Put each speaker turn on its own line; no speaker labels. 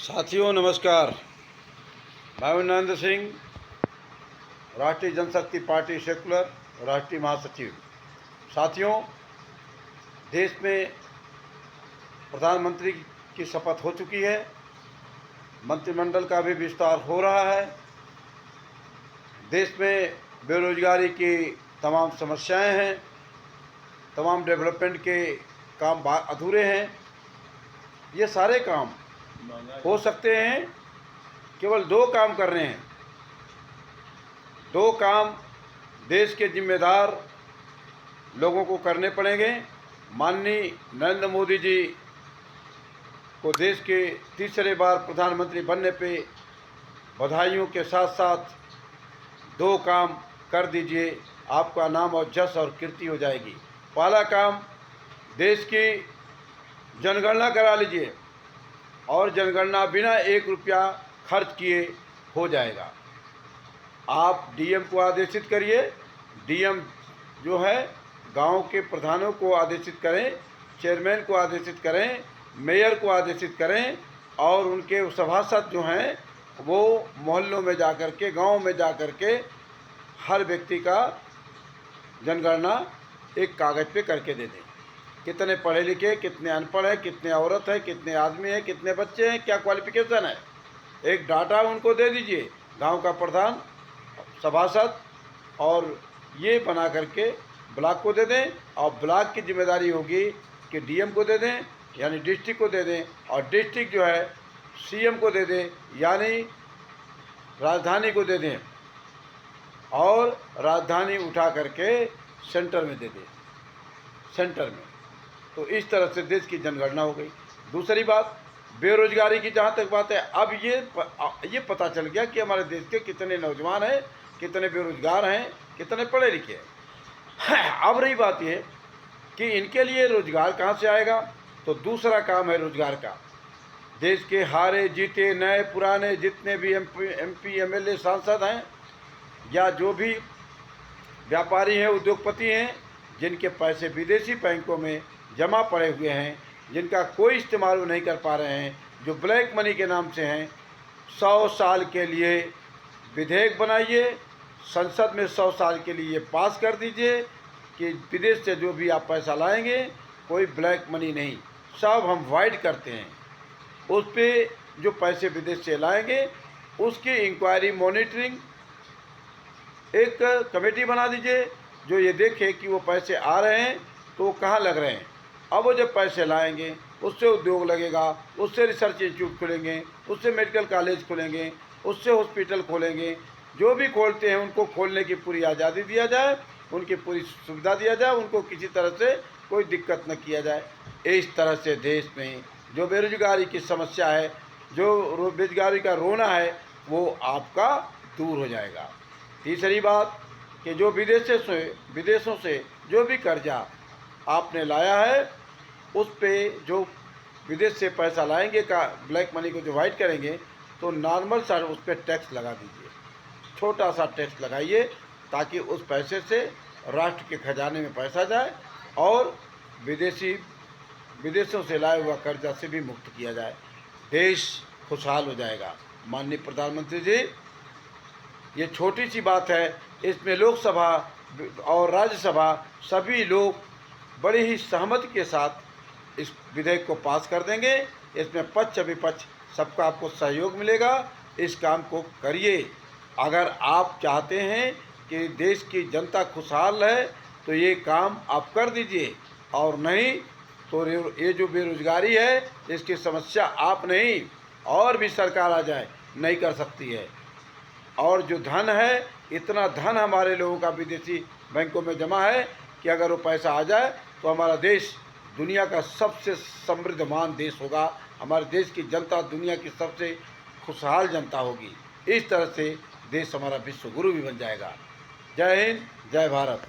साथियों नमस्कार। मैं हूं नरेंद्र सिंह, राष्ट्रीय जनशक्ति पार्टी सेकुलर राष्ट्रीय महासचिव। साथियों, देश में प्रधानमंत्री की शपथ हो चुकी है, मंत्रिमंडल का भी विस्तार हो रहा है। देश में बेरोजगारी की तमाम समस्याएं हैं, तमाम डेवलपमेंट के काम अधूरे हैं। ये सारे काम हो सकते हैं, केवल दो काम करने हैं। दो काम देश के जिम्मेदार लोगों को करने पड़ेंगे। माननीय नरेंद्र मोदी जी को देश के तीसरे बार प्रधानमंत्री बनने पे बधाइयों के साथ साथ दो काम कर दीजिए, आपका नाम और जस और कीर्ति हो जाएगी। पहला काम, देश की जनगणना करा लीजिए और जनगणना बिना 1 रुपया खर्च किए हो जाएगा। आप डीएम को आदेशित करिए, डीएम जो है गांव के प्रधानों को आदेशित करें, चेयरमैन को आदेशित करें, मेयर को आदेशित करें और उनके सभासद जो हैं वो मोहल्लों में जा कर के, गाँव में जा कर के हर व्यक्ति का जनगणना एक कागज़ पे करके दे दें। कितने पढ़े लिखे, कितने अनपढ़ हैं, कितने औरत हैं, कितने आदमी हैं, कितने बच्चे हैं, क्या क्वालिफिकेशन है, एक डाटा उनको दे दीजिए। गांव का प्रधान, सभासद और ये बना करके ब्लॉक को दे दें और ब्लॉक की जिम्मेदारी होगी कि डीएम को दे दें यानी डिस्ट्रिक्ट को दे दें और डिस्ट्रिक्ट जो है सीएम को दे दें यानी राजधानी को दे दें और राजधानी उठा करके सेंटर में दे दें, सेंटर में। तो इस तरह से देश की जनगणना हो गई। दूसरी बात, बेरोजगारी की जहाँ तक बात है, अब ये पता चल गया कि हमारे देश के कितने नौजवान हैं, कितने बेरोजगार हैं, कितने पढ़े लिखे हैं। अब रही बात ये कि इनके लिए रोजगार कहाँ से आएगा, तो दूसरा काम है रोजगार का। देश के हारे जीते नए पुराने जितने भी एमपी एमएलए सांसद हैं या जो भी व्यापारी हैं, उद्योगपति हैं, जिनके पैसे विदेशी बैंकों में जमा पड़े हुए हैं, जिनका कोई इस्तेमाल वो नहीं कर पा रहे हैं, जो ब्लैक मनी के नाम से हैं, 100 साल के लिए विधेयक बनाइए, संसद में 100 साल के लिए पास कर दीजिए कि विदेश से जो भी आप पैसा लाएंगे कोई ब्लैक मनी नहीं, सब हम वाइट करते हैं। उस पर जो पैसे विदेश से लाएंगे उसकी इंक्वायरी, मॉनिटरिंग एक कमेटी बना दीजिए जो ये देखे कि वो पैसे आ रहे हैं तो वो कहाँ लग रहे हैं। अब वो जब पैसे लाएंगे उससे उद्योग लगेगा, उससे रिसर्च इंस्टीट्यूट खुलेंगे, उससे मेडिकल कॉलेज खुलेंगे, उससे हॉस्पिटल खोलेंगे। जो भी खोलते हैं उनको खोलने की पूरी आज़ादी दिया जाए, उनकी पूरी सुविधा दिया जाए, उनको किसी तरह से कोई दिक्कत न किया जाए। इस तरह से देश में जो बेरोजगारी की समस्या है, जो बेरोजगारी का रोना है, वो आपका दूर हो जाएगा। तीसरी बात कि जो विदेशों से जो भी कर्जा आपने लाया है उस पे जो विदेश से पैसा लाएंगे का ब्लैक मनी को जो वाइट करेंगे तो नॉर्मल सा उस पर टैक्स लगा दीजिए, छोटा सा टैक्स लगाइए ताकि उस पैसे से राष्ट्र के खजाने में पैसा जाए और विदेशों से लाए हुआ कर्जा से भी मुक्त किया जाए। देश खुशहाल हो जाएगा। माननीय प्रधानमंत्री जी, ये छोटी सी बात है, इसमें लोकसभा और राज्यसभा सभी लोग बड़ी ही सहमति के साथ इस विधेयक को पास कर देंगे। इसमें पक्ष विपक्ष सबका आपको सहयोग मिलेगा। इस काम को करिए। अगर आप चाहते हैं कि देश की जनता खुशहाल है तो ये काम आप कर दीजिए, और नहीं तो ये जो बेरोजगारी है इसकी समस्या आप नहीं और भी सरकार आ जाए नहीं कर सकती है। और जो धन है, इतना धन हमारे लोगों का विदेशी बैंकों में जमा है कि अगर वो पैसा आ जाए तो हमारा देश दुनिया का सबसे समृद्धमान देश होगा। हमारे देश की जनता दुनिया की सबसे खुशहाल जनता होगी। इस तरह से देश हमारा विश्व गुरु भी बन जाएगा। जय हिंद, जय भारत।